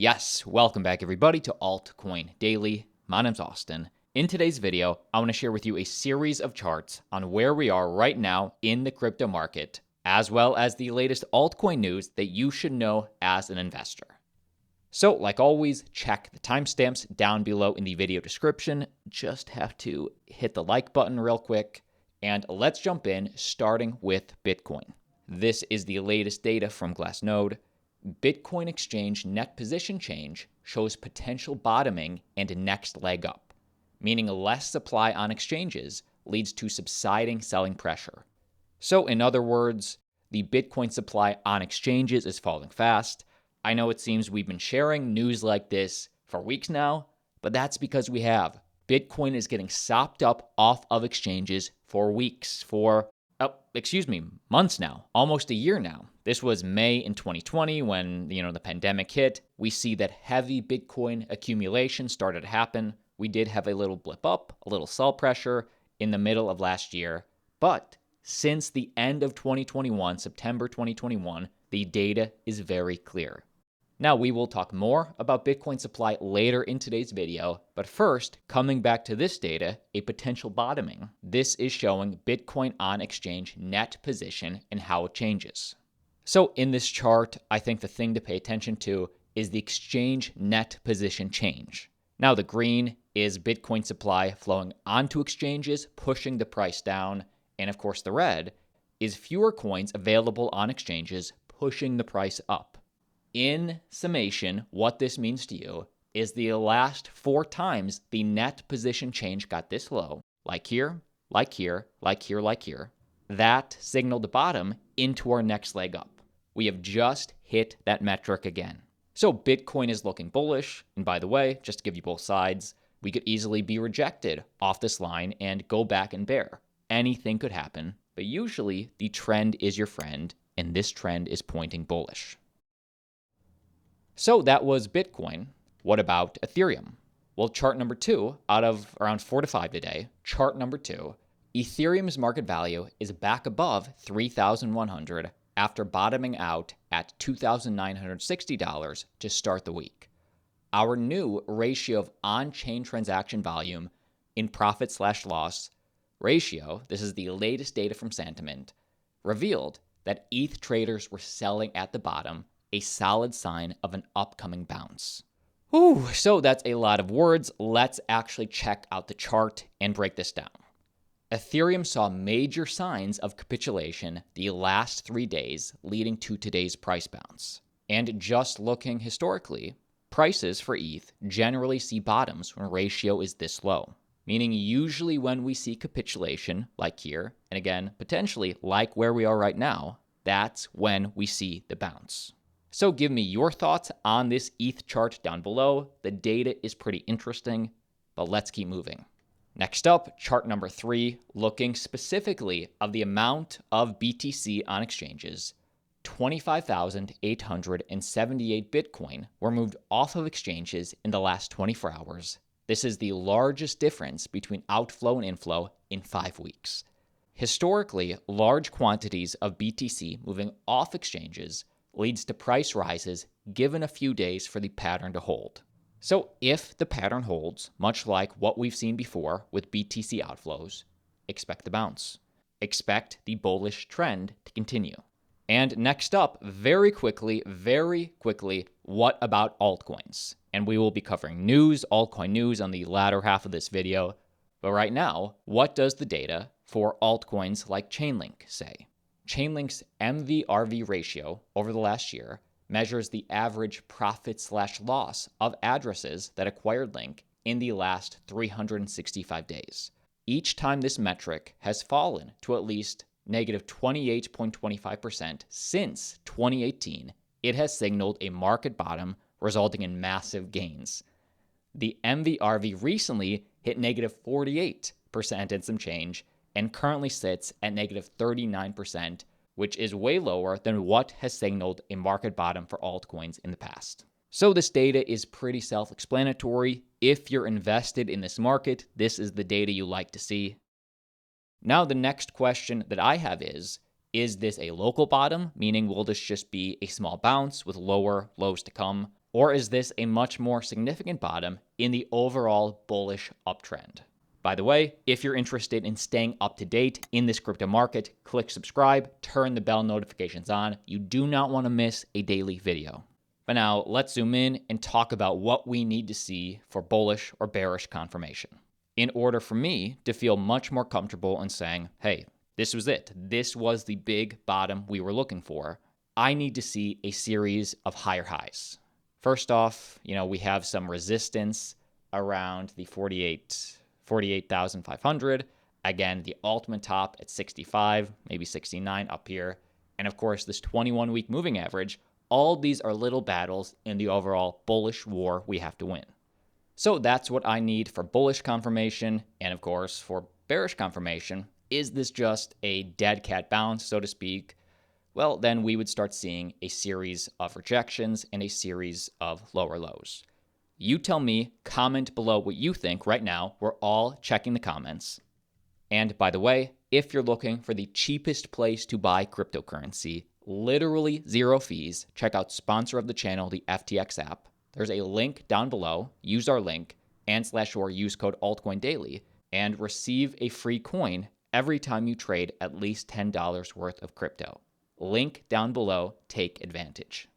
Yes, welcome back everybody to Altcoin Daily. My name's Austin. In today's video, I want to share with you a series of charts on where we are right now in the crypto market, as well as the latest altcoin news that you should know as an investor. So, like always, check the timestamps down below in the video description. Just have to hit the like button real quick. And let's jump in, starting with Bitcoin. This is the latest data from Glassnode. Bitcoin exchange net position change shows potential bottoming and a next leg up, meaning less supply on exchanges leads to subsiding selling pressure. So, in other words, the Bitcoin supply on exchanges is falling fast. I know it seems we've been sharing news like this for weeks now, but that's because we have. Bitcoin is getting sopped up off of exchanges for weeks, months now, almost a year now. This was May in 2020 when, the pandemic hit. We see that heavy Bitcoin accumulation started to happen. We did have a little blip up, a little sell pressure in the middle of last year. But since the end of 2021, September 2021, the data is very clear. Now, we will talk more about Bitcoin supply later in today's video, but first, coming back to this data, a potential bottoming. This is showing Bitcoin on exchange net position and how it changes. So in this chart, I think the thing to pay attention to is the exchange net position change. Now, the green is Bitcoin supply flowing onto exchanges, pushing the price down, and of course the red is fewer coins available on exchanges, pushing the price up. In summation, what this means to you is the last 4 times the net position change got this low, like here, like here, like here, like here, that signaled the bottom into our next leg up. We have just hit that metric again. So Bitcoin is looking bullish. And by the way, just to give you both sides, we could easily be rejected off this line and go back and bear. Anything could happen, but usually the trend is your friend, and this trend is pointing bullish. So that was Bitcoin. What about Ethereum? Well, chart number 2, out of around 4 to 5 today, chart number 2, Ethereum's market value is back above $3,100 after bottoming out at $2,960 to start the week. Our new ratio of on-chain transaction volume in profit/loss ratio, this is the latest data from Sentiment, revealed that ETH traders were selling at the bottom, a solid sign of an upcoming bounce. So that's a lot of words. Let's actually check out the chart and break this down. Ethereum saw major signs of capitulation the last 3 days, leading to today's price bounce. And just looking historically, prices for ETH generally see bottoms when ratio is this low, meaning usually when we see capitulation, like here, and again, potentially like where we are right now, that's when we see the bounce. So give me your thoughts on this ETH chart down below. The data is pretty interesting, but let's keep moving. Next up, chart number 3, looking specifically of the amount of BTC on exchanges. 25,878 Bitcoin were moved off of exchanges in the last 24 hours. This is the largest difference between outflow and inflow in 5 weeks. Historically, large quantities of BTC moving off exchanges leads to price rises given a few days for the pattern to hold. So if the pattern holds, much like what we've seen before with BTC outflows, expect the bounce. Expect the bullish trend to continue. And next up, very quickly, what about altcoins? And we will be covering altcoin news on the latter half of this video. But right now, what does the data for altcoins like Chainlink say? Chainlink's MV/RV ratio over the last year measures the average profit/loss of addresses that acquired Link in the last 365 days. Each time this metric has fallen to at least negative 28.25% since 2018, it has signaled a market bottom resulting in massive gains. The MV/RV recently hit negative 48% and some change, and currently sits at negative 39%, which is way lower than what has signaled a market bottom for altcoins in the past. So this data is pretty self-explanatory. If you're invested in this market, this is the data you like to see. Now the next question that I have is this a local bottom? Meaning will this just be a small bounce with lower lows to come? Or is this a much more significant bottom in the overall bullish uptrend? By the way, if you're interested in staying up to date in this crypto market, click subscribe, turn the bell notifications on. You do not want to miss a daily video. But now let's zoom in and talk about what we need to see for bullish or bearish confirmation. In order for me to feel much more comfortable in saying, hey, this was it. This was the big bottom we were looking for. I need to see a series of higher highs. First off, we have some resistance around the 48,500. Again, the ultimate top at 65, maybe 69 up here. And of course, this 21-week moving average. All these are little battles in the overall bullish war we have to win. So that's what I need for bullish confirmation. And of course, for bearish confirmation, is this just a dead cat bounce, so to speak? Well, then we would start seeing a series of rejections and a series of lower lows. You tell me, comment below what you think right now. We're all checking the comments. And by the way, if you're looking for the cheapest place to buy cryptocurrency, literally zero fees, check out sponsor of the channel, the FTX app. There's a link down below. Use our link and/or use code Altcoin Daily and receive a free coin every time you trade at least $10 worth of crypto. Link down below. Take advantage.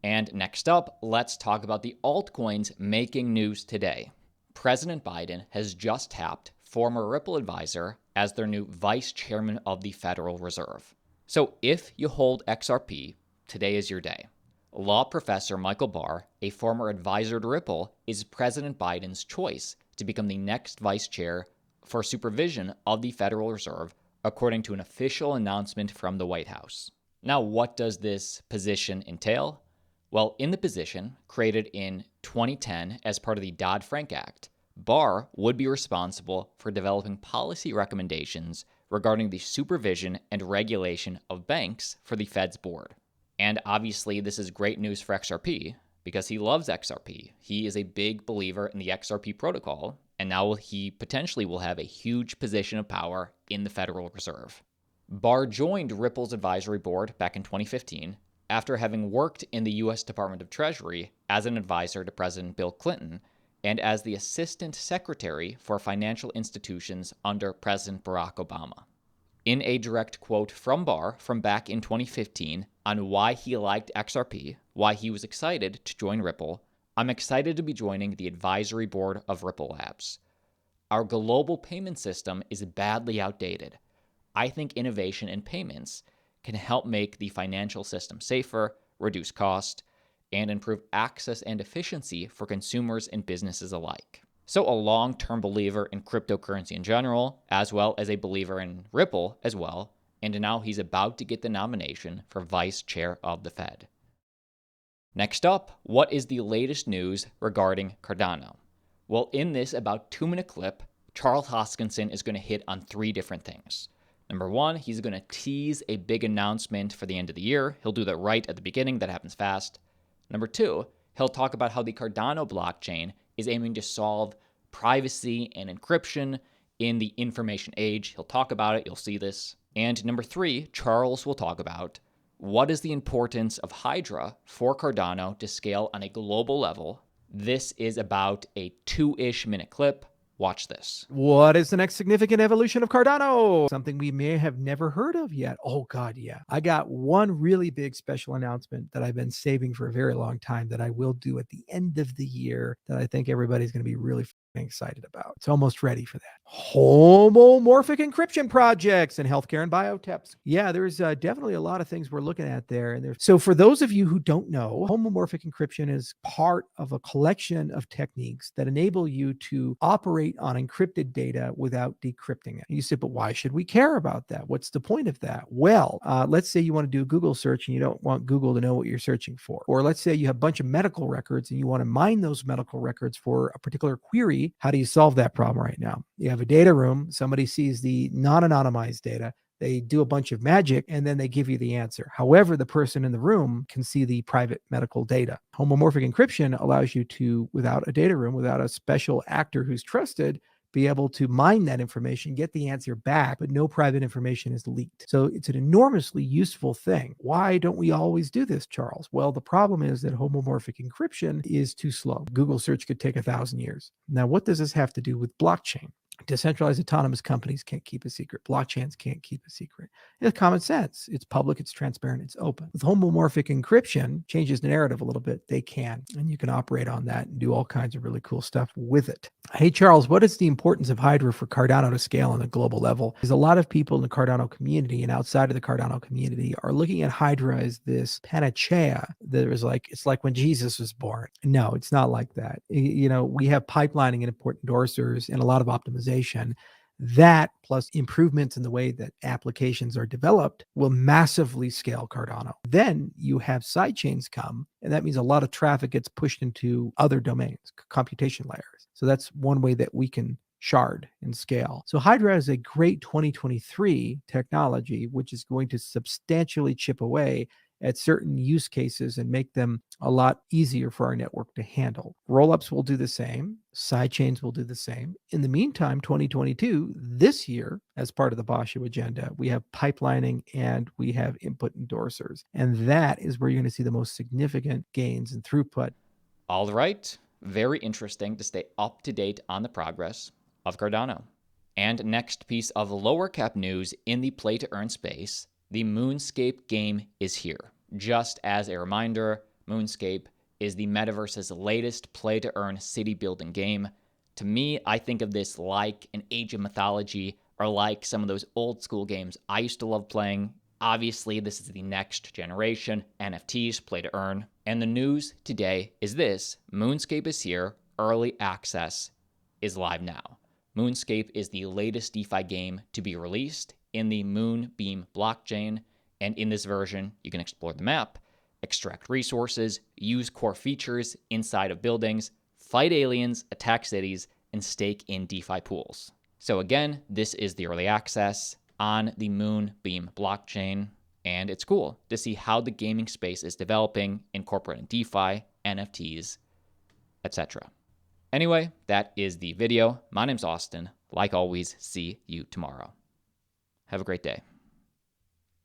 And next up, let's talk about the altcoins making news today. President Biden has just tapped former Ripple advisor as their new vice chairman of the Federal Reserve. So if you hold XRP, today is your day. Law professor Michael Barr, a former advisor to Ripple, is President Biden's choice to become the next vice chair for supervision of the Federal Reserve, according to an official announcement from the White House. Now, what does this position entail? Well, in the position, created in 2010 as part of the Dodd-Frank Act, Barr would be responsible for developing policy recommendations regarding the supervision and regulation of banks for the Fed's board. And obviously, this is great news for XRP because he loves XRP. He is a big believer in the XRP protocol, and now he potentially will have a huge position of power in the Federal Reserve. Barr joined Ripple's advisory board back in 2015 after having worked in the U.S. Department of Treasury as an advisor to President Bill Clinton and as the Assistant Secretary for Financial Institutions under President Barack Obama. In a direct quote from Barr from back in 2015 on why he liked XRP, why he was excited to join Ripple, I'm excited to be joining the advisory board of Ripple Labs. Our global payment system is badly outdated. I think innovation in payments can help make the financial system safer, reduce cost, and improve access and efficiency for consumers and businesses alike. So a long-term believer in cryptocurrency in general, as well as a believer in Ripple as well, and now he's about to get the nomination for vice chair of the Fed. Next up, what is the latest news regarding Cardano? Well, in this about 2-minute clip, Charles Hoskinson is going to hit on 3 different things. Number 1, he's going to tease a big announcement for the end of the year. He'll do that right at the beginning. That happens fast. Number 2, he'll talk about how the Cardano blockchain is aiming to solve privacy and encryption in the information age. He'll talk about it. You'll see this. And number 3, Charles will talk about what is the importance of Hydra for Cardano to scale on a global level. This is about a 2-ish minute clip. Watch this. What is the next significant evolution of Cardano? Something we may have never heard of yet. Oh God, yeah. I got one really big special announcement that I've been saving for a very long time that I will do at the end of the year that I think everybody's going to be really excited about. It's almost ready for that. Homomorphic encryption projects and healthcare and biotech. Yeah, there's definitely a lot of things we're looking at there. And so for those of you who don't know, homomorphic encryption is part of a collection of techniques that enable you to operate on encrypted data without decrypting it. And you say, but why should we care about that? What's the point of that? Well, let's say you want to do a Google search and you don't want Google to know what you're searching for. Or let's say you have a bunch of medical records and you want to mine those medical records for a particular query. How do you solve that problem right now? You have a data room. Somebody sees the non-anonymized data. They do a bunch of magic and then they give you the answer. However, the person in the room can see the private medical data. Homomorphic encryption allows you to, without a data room, without a special actor who's trusted, be able to mine that information, get the answer back, but no private information is leaked. So it's an enormously useful thing. Why don't we always do this, Charles? Well, the problem is that homomorphic encryption is too slow. Google search could take 1,000 years. Now, what does this have to do with blockchain? Decentralized autonomous companies can't keep a secret. Blockchains can't keep a secret. It's common sense. It's public, it's transparent, it's open. With homomorphic encryption, changes the narrative a little bit. They can, and you can operate on that and do all kinds of really cool stuff with it. Hey, Charles, what is the importance of Hydra for Cardano to scale on a global level? Because a lot of people in the Cardano community and outside of the Cardano community are looking at Hydra as this panacea that is like, it's like when Jesus was born. No, it's not like that. We have pipelining and important endorsers and a lot of optimization. That plus improvements in the way that applications are developed will massively scale Cardano. Then you have sidechains come, and that means a lot of traffic gets pushed into other domains, computation layers. So that's one way that we can shard and scale. So Hydra is a great 2023 technology, which is going to substantially chip away at certain use cases and make them a lot easier for our network to handle. Rollups will do the same. Sidechains will do the same. In the meantime, 2022, this year, as part of the Bashu agenda, we have pipelining and we have input endorsers. And that is where you're going to see the most significant gains in throughput. All right. Very interesting to stay up to date on the progress of Cardano. And next piece of lower cap news in the play to earn space, the Moonscape game is here. Just as a reminder, Moonscape is the Metaverse's latest play-to-earn city-building game. To me, I think of this like an Age of Mythology or like some of those old-school games I used to love playing. Obviously, this is the next generation, NFTs, play-to-earn. And the news today is this: Moonscape is here, early access is live now. Moonscape is the latest DeFi game to be released in the Moonbeam blockchain, and in this version, you can explore the map, extract resources, use core features inside of buildings, fight aliens, attack cities, and stake in DeFi pools. So again, this is the early access on the Moonbeam blockchain, and it's cool to see how the gaming space is developing, incorporating DeFi, NFTs, etc. Anyway, that is the video. My name's Austin. Like always, see you tomorrow. Have a great day.